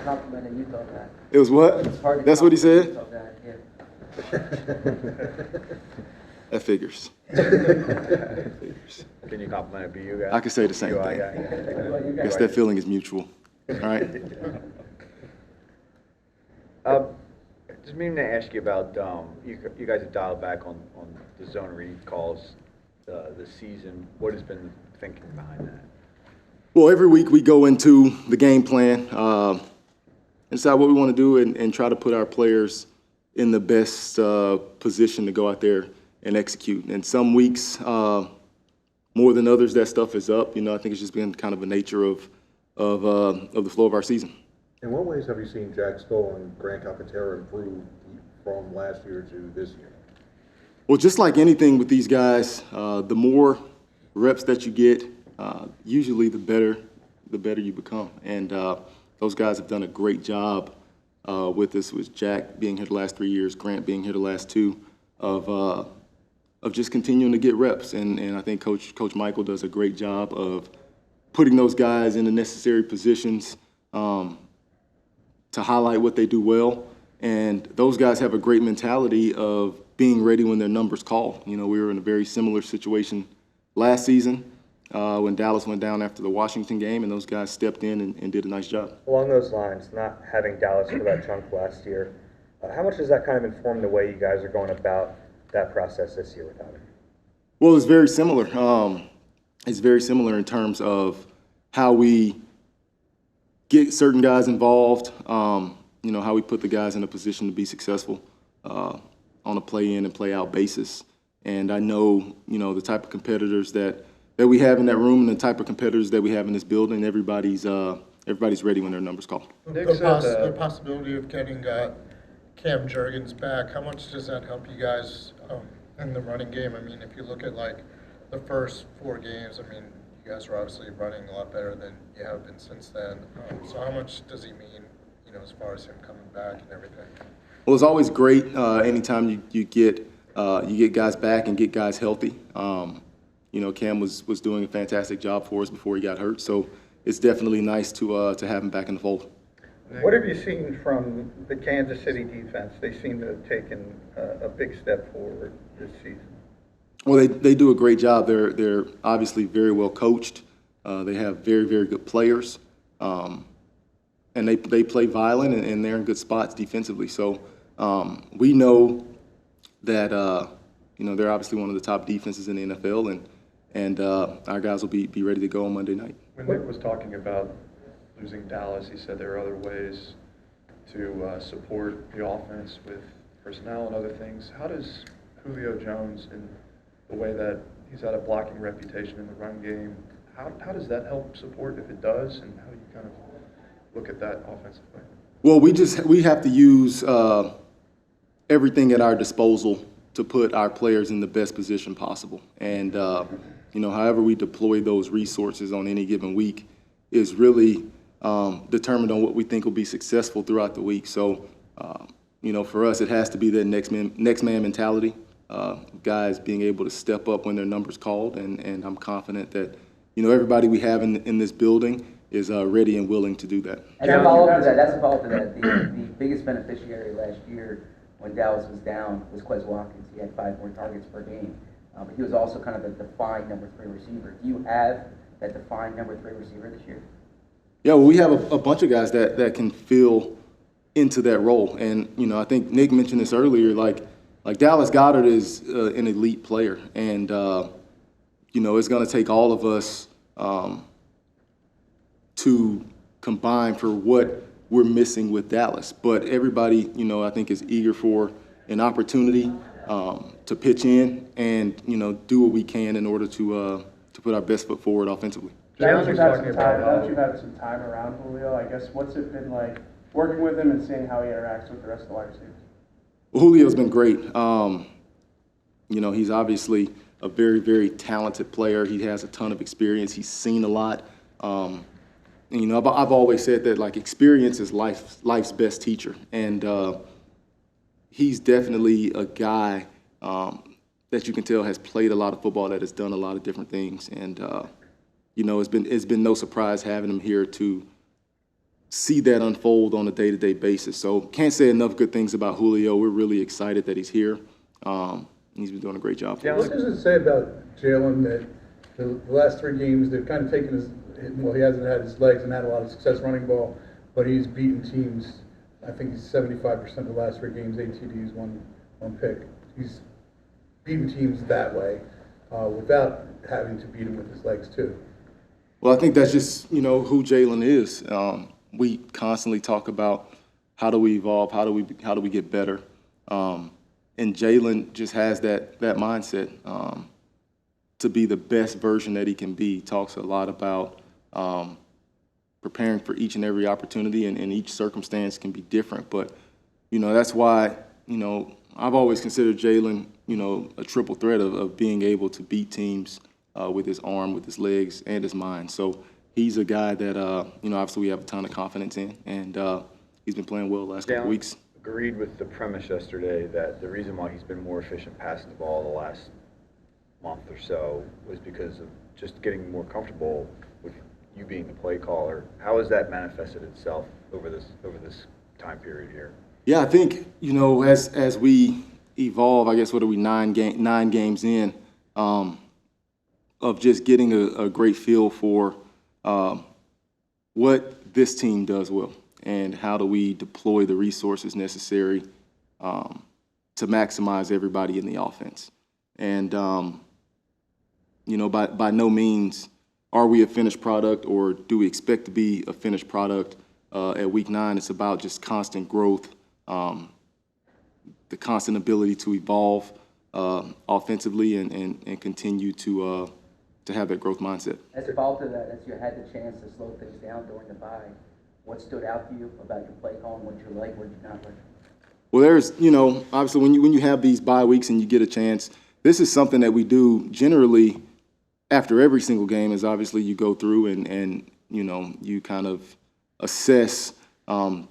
compliment and you told that. It was what? It's hard to That's what he said? you told that, yeah. That figures. Can you compliment a BU guy? I could say the same UI thing. guy? Well, you I guess guys- that feeling is mutual. All right. Just meaning to ask you about, you guys have dialed back on the zone read calls this season. What has been the thinking behind that? Well, every week we go into the game plan, decide what we want to do, and try to put our players in the best position to go out there and execute. And some weeks, more than others, that stuff is up. I think it's just been kind of a nature of the flow of our season. In what ways have you seen Jack Stoll and Grant Calcaterra improve from last year to this year? Well, just like anything with these guys, the more reps that you get, usually the better you become. And those guys have done a great job with this, with Jack being here the last 3 years, Grant being here the last 2, of just continuing to get reps. And I think Coach Michael does a great job of putting those guys in the necessary positions to highlight what they do well. And those guys have a great mentality of being ready when their number's called. We were in a very similar situation last season when Dallas went down after the Washington game, and those guys stepped in and did a nice job. Along those lines, not having Dallas for that chunk last year, how much does that kind of inform the way you guys are going about that process this year without him? Well, it's very similar. It's very similar in terms of how we get certain guys involved, how we put the guys in a position to be successful on a play-in and play-out basis. And I know, the type of competitors that we have in that room and the type of competitors that we have in this building. Everybody's ready when their number's called. The possibility of getting Cam Jurgens back, how much does that help you guys in the running game? I mean, if you look at the first 4 games, I mean, you guys are obviously running a lot better than you have been since then. So how much does he mean, as far as him coming back and everything? Well, it's always great anytime you get guys back and get guys healthy. Cam was doing a fantastic job for us before he got hurt, so it's definitely nice to have him back in the fold. What have you seen from the Kansas City defense? They seem to have taken a big step forward this season. Well, they do a great job. They're obviously very well coached. They have very, very good players, and they play violent and they're in good spots defensively. So we know that they're obviously one of the top defenses in the NFL, and our guys will be ready to go on Monday night. When Nick was talking about losing Dallas, he said there are other ways to support the offense with personnel and other things. How does Julio Jones, in the way that he's had a blocking reputation in the run game, how does that help support, if it does, and how do you kind of look at that offensively? Well, we have to use everything at our disposal to put our players in the best position possible. And, however we deploy those resources on any given week is really determined on what we think will be successful throughout the week. So, for us, it has to be that next man mentality, guys being able to step up when their number's called. And I'm confident that, everybody we have in this building is ready and willing to do that. And to follow up to that, the biggest beneficiary last year when Dallas was down was Quez Watkins. He had 5 more targets per game. But he was also kind of a defined number 3 receiver. Do you have that defined number 3 receiver this year? Yeah, well, we have a bunch of guys that can fill into that role. And, I think Nick mentioned this earlier, like Dallas Goedert is an elite player. And, it's going to take all of us to combine for what we're missing with Dallas. But everybody, I think is eager for an opportunity to pitch in and, do what we can in order to put our best foot forward offensively. Now that you've had some time around Julio, I guess, what's it been like working with him and seeing how he interacts with the rest of the wide receivers? Well, Julio's been great. He's obviously a very, very talented player. He has a ton of experience. He's seen a lot. I've always said that, experience is life's best teacher. And he's definitely a guy that you can tell has played a lot of football, that has done a lot of different things. And, it's been no surprise having him here to see that unfold on a day-to-day basis. So can't say enough good things about Julio. We're really excited that he's here. He's been doing a great job for us. What does it say about Jalen that the last 3 games they've kind of taken his, well, he hasn't had his legs and had a lot of success running ball, but he's beaten teams. I think he's 75% of the last 3 games, 8 TDs, one pick. He's beaten teams that way without having to beat him with his legs too. Well, I think that's just, who Jalen is. We constantly talk about how do we evolve, how do we get better. And Jalen just has that mindset to be the best version that he can be. He talks a lot about preparing for each and every opportunity, and each circumstance can be different. But, that's why, I've always considered Jalen, a triple threat of being able to beat teams with his arm, with his legs, and his mind. So he's a guy that, obviously we have a ton of confidence in, and he's been playing well the last couple weeks. Agreed with the premise yesterday that the reason why he's been more efficient passing the ball the last month or so was because of just getting more comfortable with you being the play caller. How has that manifested itself over this time period here? Yeah, I think, as we evolve, I guess, what are we, 9 games in, of just getting a great feel for what this team does well and how do we deploy the resources necessary to maximize everybody in the offense. And, by no means are we a finished product, or do we expect to be a finished product at week 9. It's about just constant growth, the constant ability to evolve offensively and continue to have that growth mindset. As a follow to that, as you had the chance to slow things down during the bye, what stood out to you about your play calling? What you like, what you not like? Well, there's, obviously when you have these bye weeks and you get a chance, this is something that we do generally after every single game. Is obviously you go through and you kind of assess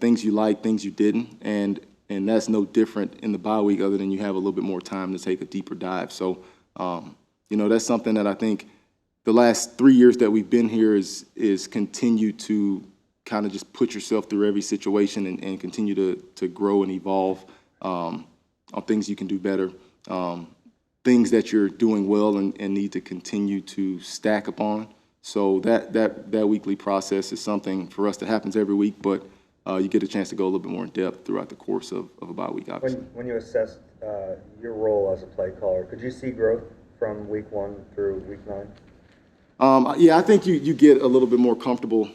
things you like, things you didn't, and that's no different in the bye week, other than you have a little bit more time to take a deeper dive. So, that's something that I think the last 3 years that we've been here is continue to kind of just put yourself through every situation and continue to grow and evolve on things you can do better, things that you're doing well and need to continue to stack upon. So that weekly process is something for us that happens every week, but you get a chance to go a little bit more in depth throughout the course of a bye week, obviously. When you assessed your role as a play caller, could you see growth from week 1 through week 9? Yeah, I think you get a little bit more comfortable,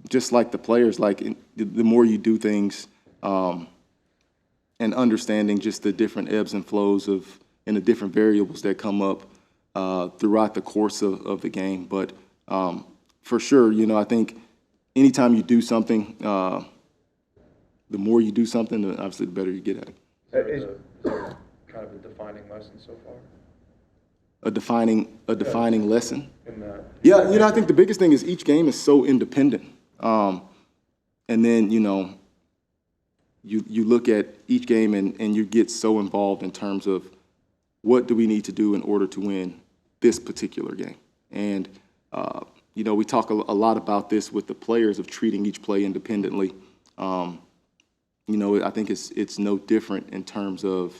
just like the players. Like the more you do things, and understanding just the different ebbs and flows and the different variables that come up throughout the course of the game. But for sure, I think anytime you do something, the more you do something, obviously the better you get at it. Is there kind of a defining lesson so far? A defining lesson? Yeah, I think the biggest thing is each game is so independent. And then, you look at each game and you get so involved in terms of what do we need to do in order to win this particular game. And, we talk a lot about this with the players of treating each play independently. I think it's no different in terms of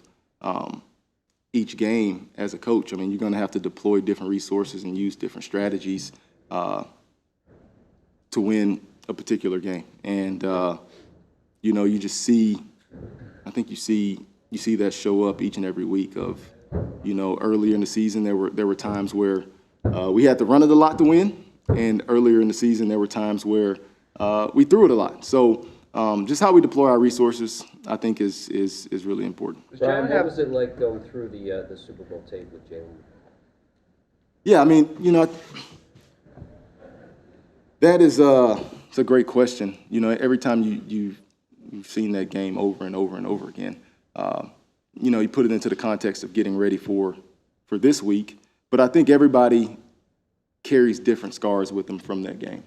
each game as a coach. I mean, you're going to have to deploy different resources and use different strategies to win a particular game. And, you just see, I think you see that show up each and every week of, earlier in the season there were times where we had to run it a lot to win, and earlier in the season there were times where we threw it a lot. So just how we deploy our resources, I think, is really important. Brian, what was it like going through the Super Bowl tape with Jalen? Yeah, I mean, that is it's a great question. Every time you've seen that game over and over and over again, you put it into the context of getting ready for this week. But I think everybody carries different scars with them from that game.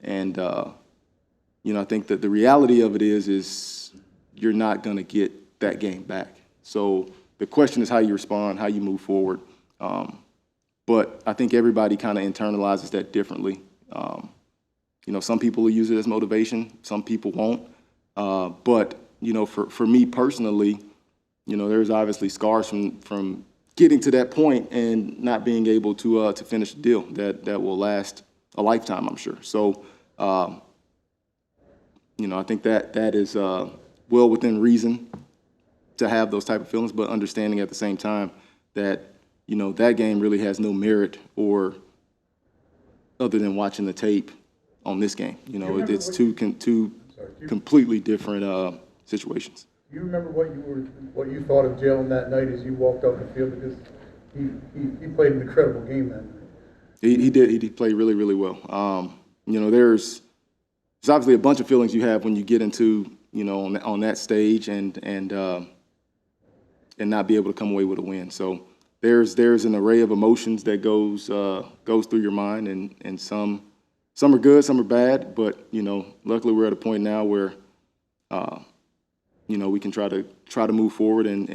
And, I think that the reality of it is you're not going to get that game back. So the question is how you respond, how you move forward. But I think everybody kind of internalizes that differently. some people will use it as motivation, some people won't. But, for me personally, there's obviously scars from getting to that point and not being able to finish the deal that will last a lifetime, I'm sure. So, I think that is well within reason to have those type of feelings, but understanding at the same time that, that game really has no merit or other than watching the tape on this game. It's two completely different situations. Do you remember what you thought of Jalen that night as you walked off the field? Because he played an incredible game that night. He did. He did play really, really well. There's obviously a bunch of feelings you have when you get into, on that stage and not be able to come away with a win. So there's an array of emotions that goes through your mind, and some are good, some are bad. But luckily we're at a point now where we can try to move forward and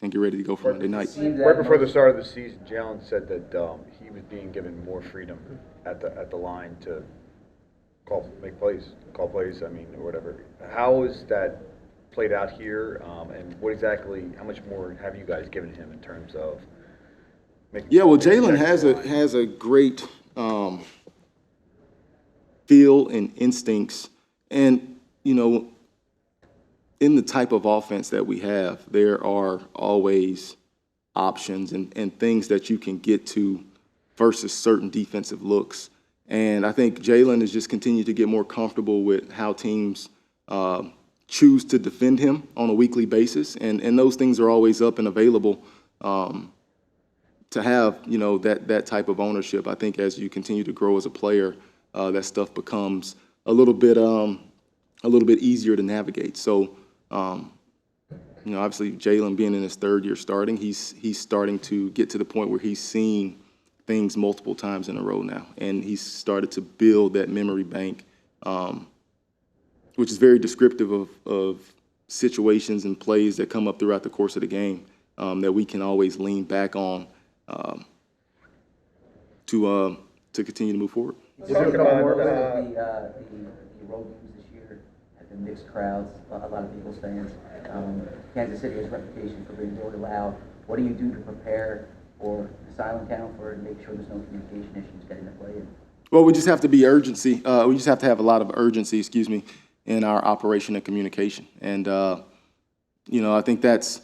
get ready to go for Monday night. Right before the start of the season, Jalen said that he was being given more freedom at the line to call plays, or whatever. How is that played out here, and how much more have you guys given him in terms of making? Yeah, well, Jalen has a great feel and instincts, and in the type of offense that we have, there are always options and things that you can get to versus certain defensive looks. And I think Jalen has just continued to get more comfortable with how teams choose to defend him on a weekly basis. And those things are always up and available to have, that type of ownership. I think as you continue to grow as a player, that stuff becomes a little bit easier to navigate. So, obviously Jalen being in his third year starting, he's starting to get to the point where he's seeing things multiple times in a row now, and he's started to build that memory bank, which is very descriptive of situations and plays that come up throughout the course of the game that we can always lean back on to continue to move forward. Is there a couple more of the road games this year at the mixed crowds, a lot of Eagles fans? Kansas City has a reputation for being really loud. What do you do to prepare for the silent count for and make sure there's no communication issues getting to play in? Well, we just have to be urgency. We just have to have a lot of urgency, in our operation and communication. And, I think that's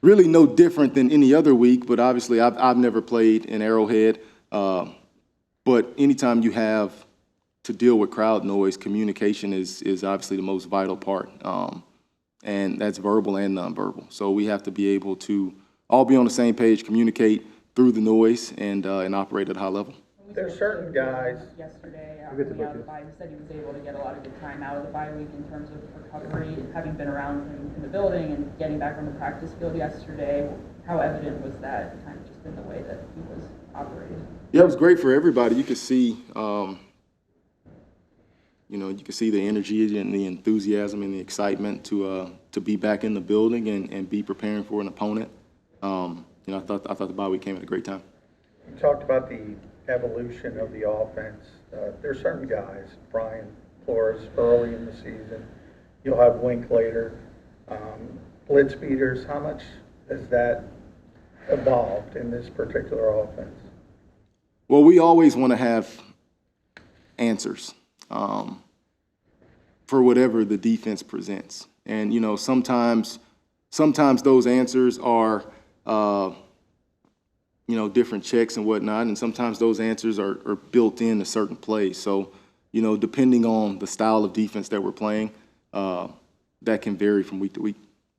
really no different than any other week, but obviously I've never played in Arrowhead. But anytime you have to deal with crowd noise, communication is obviously the most vital part. And that's verbal and nonverbal. So we have to be able to all be on the same page, communicate through the noise, and operate at a high level. There's certain guys. Yesterday, after the bye, he said he was able to get a lot of good time out of the bye week in terms of recovery, having been around him in the building and getting back on the practice field yesterday. How evident was that, kind of just in the way that he was operating? Yeah, it was great for everybody. You could see, you could see the energy and the enthusiasm and the excitement to be back in the building and be preparing for an opponent. I thought the bye week came at a great time. You talked about the evolution of the offense. There's certain guys, Brian Flores early in the season. You'll have Wink later. Blitz beaters, how much has that evolved in this particular offense? Well, we always want to have answers for whatever the defense presents. And, sometimes those answers are, different checks and whatnot, and sometimes those answers are built in a certain plays. So, depending on the style of defense that we're playing, that can vary from week to week.